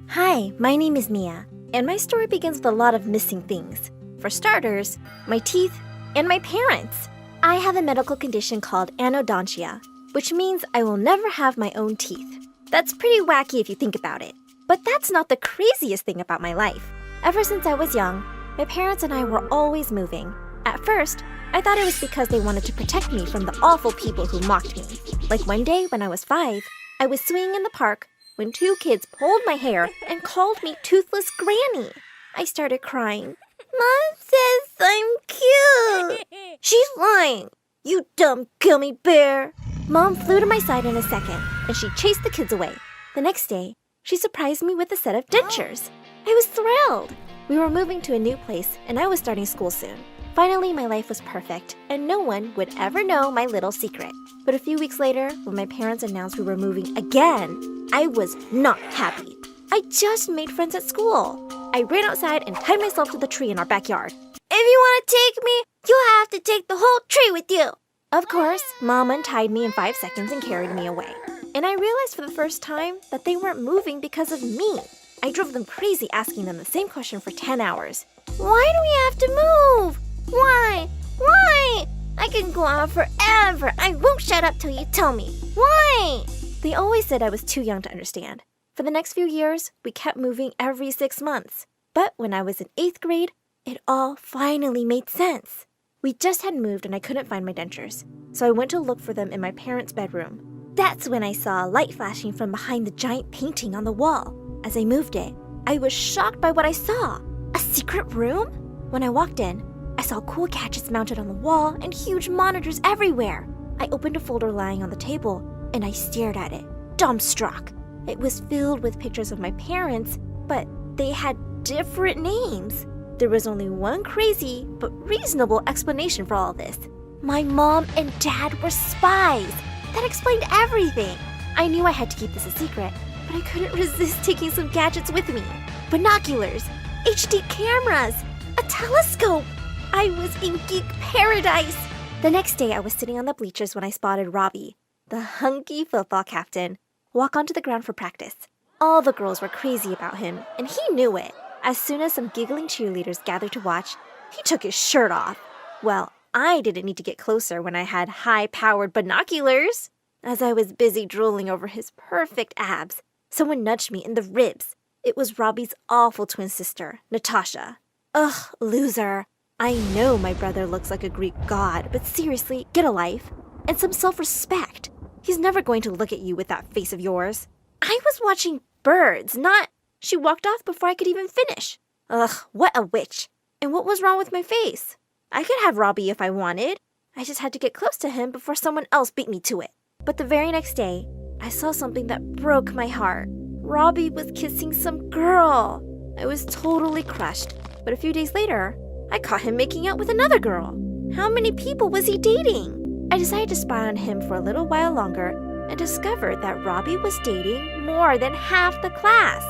Hi, my name is Mia, and my story begins with a lot of missing things. For starters, my teeth and my parents. I have a medical condition called anodontia, which means I will never have my own teeth. That's pretty wacky if you think about it. But that's not the craziest thing about my life. Ever since I was young, my parents and I were always moving. At first, I thought it was because they wanted to protect me from the awful people who mocked me. Like one day when I was 5, I was swinging in the park when 2 kids pulled my hair and called me Toothless Granny. I started crying. Mom says I'm cute. She's lying. You dumb gummy bear. Mom flew to my side in a second, and she chased the kids away. The next day, she surprised me with a set of dentures. I was thrilled. We were moving to a new place, and I was starting school soon. Finally, my life was perfect, and no one would ever know my little secret. But a few weeks later, when my parents announced we were moving again, I was not happy. I just made friends at school. I ran outside and tied myself to the tree in our backyard. If you want to take me, you'll have to take the whole tree with you. Of course, Mom untied me in 5 seconds and carried me away. And I realized for the first time that they weren't moving because of me. I drove them crazy asking them the same question for 10 hours. Why do we have to move? Why? Why? I can go on forever. I won't shut up till you tell me. Why? They always said I was too young to understand. For the next few years, we kept moving every 6 months. But when I was in 8th grade, it all finally made sense. We just had moved and I couldn't find my dentures, so I went to look for them in my parents' bedroom. That's when I saw a light flashing from behind the giant painting on the wall. As I moved it, I was shocked by what I saw. A secret room? When I walked in, I saw cool gadgets mounted on the wall and huge monitors everywhere. I opened a folder lying on the table, and I stared at it, dumbstruck. It was filled with pictures of my parents, but they had different names. There was only one crazy but reasonable explanation for all this. My mom and dad were spies. That explained everything. I knew I had to keep this a secret, but I couldn't resist taking some gadgets with me. Binoculars, HD cameras, a telescope. I was in geek paradise. The next day, I was sitting on the bleachers when I spotted Robbie, the hunky football captain, walk onto the ground for practice. All the girls were crazy about him, and he knew it. As soon as some giggling cheerleaders gathered to watch, he took his shirt off. Well, I didn't need to get closer when I had high-powered binoculars. As I was busy drooling over his perfect abs, someone nudged me in the ribs. It was Robbie's awful twin sister, Natasha. Ugh, loser. I know my brother looks like a Greek god, but seriously, get a life. And some self-respect. He's never going to look at you with that face of yours. I was watching birds, not... She walked off before I could even finish. Ugh, what a witch. And what was wrong with my face? I could have Robbie if I wanted. I just had to get close to him before someone else beat me to it. But the very next day, I saw something that broke my heart. Robbie was kissing some girl. I was totally crushed. But a few days later, I caught him making out with another girl. How many people was he dating? I decided to spy on him for a little while longer and discovered that Robbie was dating more than half the class.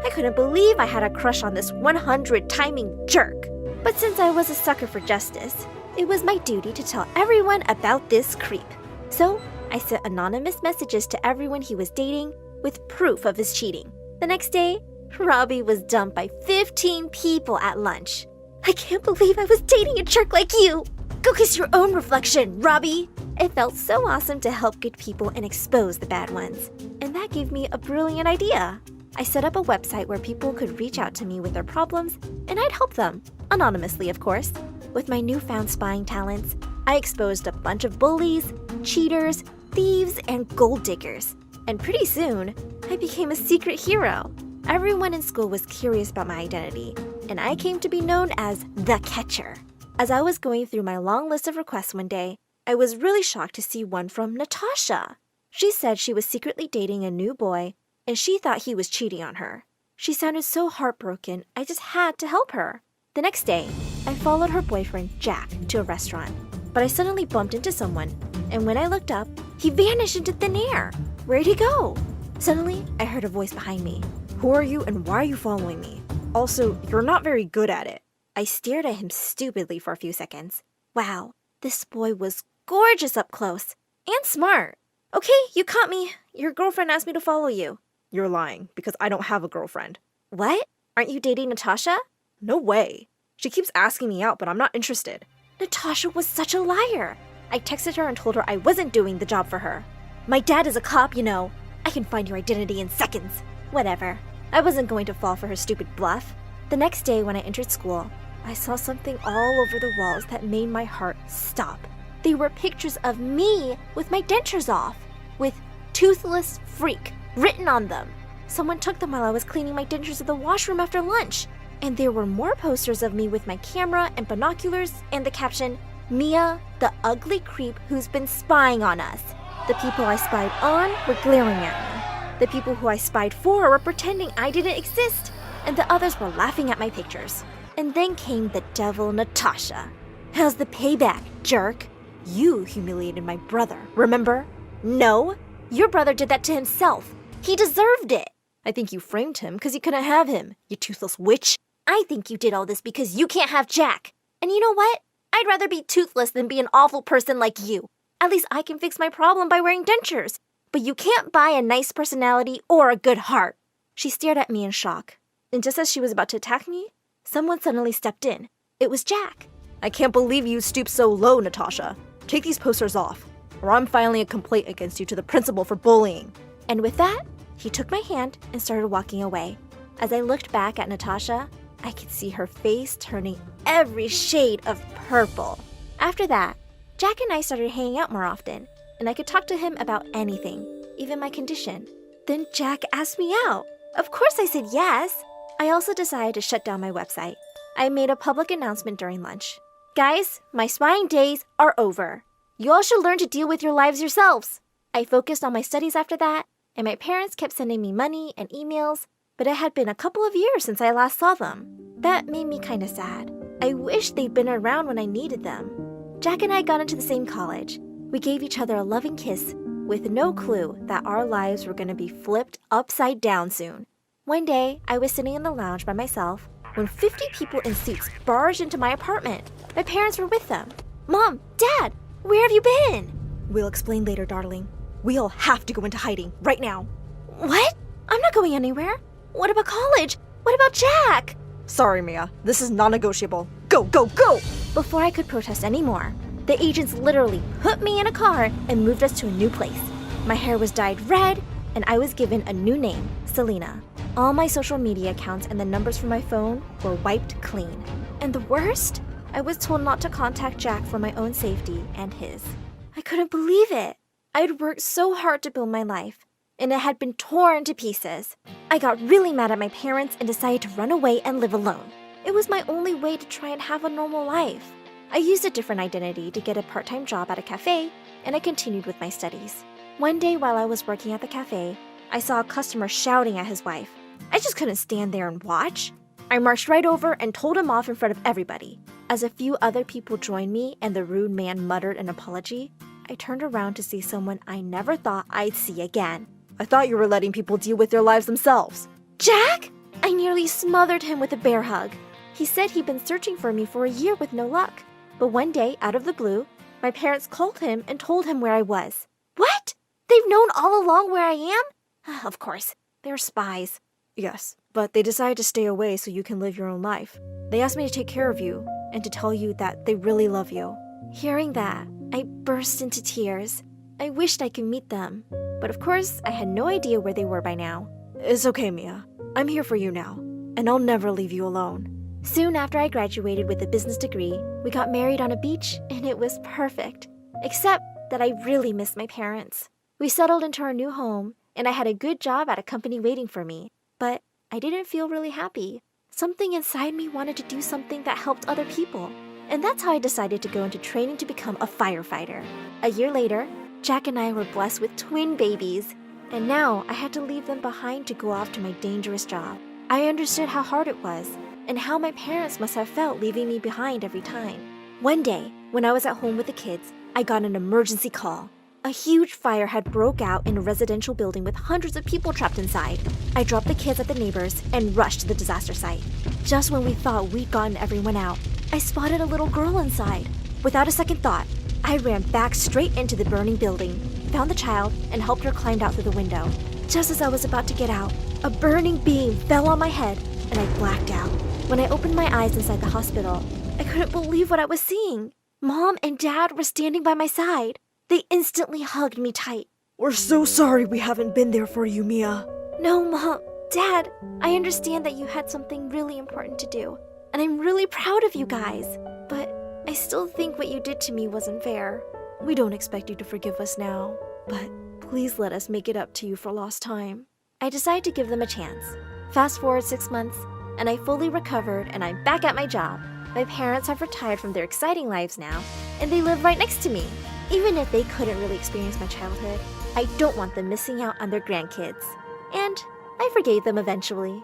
I couldn't believe I had a crush on this 100-timing jerk. But since I was a sucker for justice, it was my duty to tell everyone about this creep. So I sent anonymous messages to everyone he was dating with proof of his cheating. The next day, Robbie was dumped by 15 people at lunch. I can't believe I was dating a jerk like you. Go kiss your own reflection, Robbie. It felt so awesome to help good people and expose the bad ones. And that gave me a brilliant idea. I set up a website where people could reach out to me with their problems, and I'd help them. Anonymously, of course. With my newfound spying talents, I exposed a bunch of bullies, cheaters, thieves, and gold diggers. And pretty soon, I became a secret hero. Everyone in school was curious about my identity, and I came to be known as The Catcher. As I was going through my long list of requests one day, I was really shocked to see one from Natasha. She said she was secretly dating a new boy, and she thought he was cheating on her. She sounded so heartbroken, I just had to help her. The next day, I followed her boyfriend, Jack, to a restaurant. But I suddenly bumped into someone, and when I looked up, he vanished into thin air. Where'd he go? Suddenly, I heard a voice behind me. Who are you and why are you following me? Also, you're not very good at it. I stared at him stupidly for a few seconds. Wow, this boy was gorgeous up close and smart. Okay, you caught me. Your girlfriend asked me to follow you. You're lying, because I don't have a girlfriend. What? Aren't you dating Natasha? No way. She keeps asking me out, but I'm not interested. Natasha was such a liar. I texted her and told her I wasn't doing the job for her. My dad is a cop, you know. I can find your identity in seconds. Whatever. I wasn't going to fall for her stupid bluff. The next day when I entered school, I saw something all over the walls that made my heart stop. They were pictures of me with my dentures off, with "Toothless Freak" written on them. Someone took them while I was cleaning my dentures at the washroom after lunch. And there were more posters of me with my camera and binoculars and the caption, "Mia, the ugly creep who's been spying on us." The people I spied on were glaring at me. The people who I spied for were pretending I didn't exist, and the others were laughing at my pictures. And then came the devil Natasha. How's the payback, jerk? You humiliated my brother, remember? No, your brother did that to himself. He deserved it. I think you framed him because you couldn't have him, you toothless witch. I think you did all this because you can't have Jack. And you know what? I'd rather be toothless than be an awful person like you. At least I can fix my problem by wearing dentures. But you can't buy a nice personality or a good heart. She stared at me in shock. And just as she was about to attack me, someone suddenly stepped in. It was Jack. I can't believe you stooped so low, Natasha. Take these posters off, or I'm filing a complaint against you to the principal for bullying. And with that, he took my hand and started walking away. As I looked back at Natasha, I could see her face turning every shade of purple. After that, Jack and I started hanging out more often, and I could talk to him about anything, even my condition. Then Jack asked me out. Of course I said yes. I also decided to shut down my website. I made a public announcement during lunch. Guys, my spying days are over. You all should learn to deal with your lives yourselves. I focused on my studies after that, and my parents kept sending me money and emails, but it had been a couple of years since I last saw them. That made me kind of sad. I wish they'd been around when I needed them. Jack and I got into the same college. We gave each other a loving kiss with no clue that our lives were going to be flipped upside down soon. One day, I was sitting in the lounge by myself when 50 people in suits barged into my apartment. My parents were with them. Mom, Dad, where have you been? We'll explain later, darling. We all have to go into hiding right now. What? I'm not going anywhere. What about college? What about Jack? Sorry, Mia. This is non-negotiable. Go, go, go! Before I could protest anymore, the agents literally put me in a car and moved us to a new place. My hair was dyed red, and I was given a new name, Selena. All my social media accounts and the numbers from my phone were wiped clean. And the worst? I was told not to contact Jack for my own safety and his. I couldn't believe it. I'd worked so hard to build my life, and it had been torn to pieces. I got really mad at my parents and decided to run away and live alone. It was my only way to try and have a normal life. I used a different identity to get a part-time job at a cafe, and I continued with my studies. One day while I was working at the cafe, I saw a customer shouting at his wife. I just couldn't stand there and watch. I marched right over and told him off in front of everybody. As a few other people joined me and the rude man muttered an apology, I turned around to see someone I never thought I'd see again. I thought you were letting people deal with their lives themselves. Jack? I nearly smothered him with a bear hug. He said he'd been searching for me for a year with no luck. But one day, out of the blue, my parents called him and told him where I was. What? They've known all along where I am? Of course, they're spies. Yes, but they decided to stay away so you can live your own life. They asked me to take care of you and to tell you that they really love you. Hearing that, I burst into tears. I wished I could meet them. But of course, I had no idea where they were by now. It's okay, Mia. I'm here for you now, and I'll never leave you alone. Soon after I graduated with a business degree, we got married on a beach, and it was perfect. Except that I really missed my parents. We settled into our new home, and I had a good job at a company waiting for me. But I didn't feel really happy. Something inside me wanted to do something that helped other people. And that's how I decided to go into training to become a firefighter. A year later, Jack and I were blessed with twin babies. And now I had to leave them behind to go off to my dangerous job. I understood how hard it was, and how my parents must have felt leaving me behind every time. One day, when I was at home with the kids, I got an emergency call. A huge fire had broke out in a residential building with hundreds of people trapped inside. I dropped the kids at the neighbors and rushed to the disaster site. Just when we thought we'd gotten everyone out, I spotted a little girl inside. Without a second thought, I ran back straight into the burning building, found the child, and helped her climb out through the window. Just as I was about to get out, a burning beam fell on my head and I blacked out. When I opened my eyes inside the hospital, I couldn't believe what I was seeing. Mom and Dad were standing by my side. They instantly hugged me tight. We're so sorry we haven't been there for you, Mia. No, Mom, Dad, I understand that you had something really important to do, and I'm really proud of you guys. But I still think what you did to me wasn't fair. We don't expect you to forgive us now, but please let us make it up to you for lost time. I decided to give them a chance. Fast forward 6 months, and I fully recovered and I'm back at my job. My parents have retired from their exciting lives now, and they live right next to me. Even if they couldn't really experience my childhood, I don't want them missing out on their grandkids. And I forgave them eventually.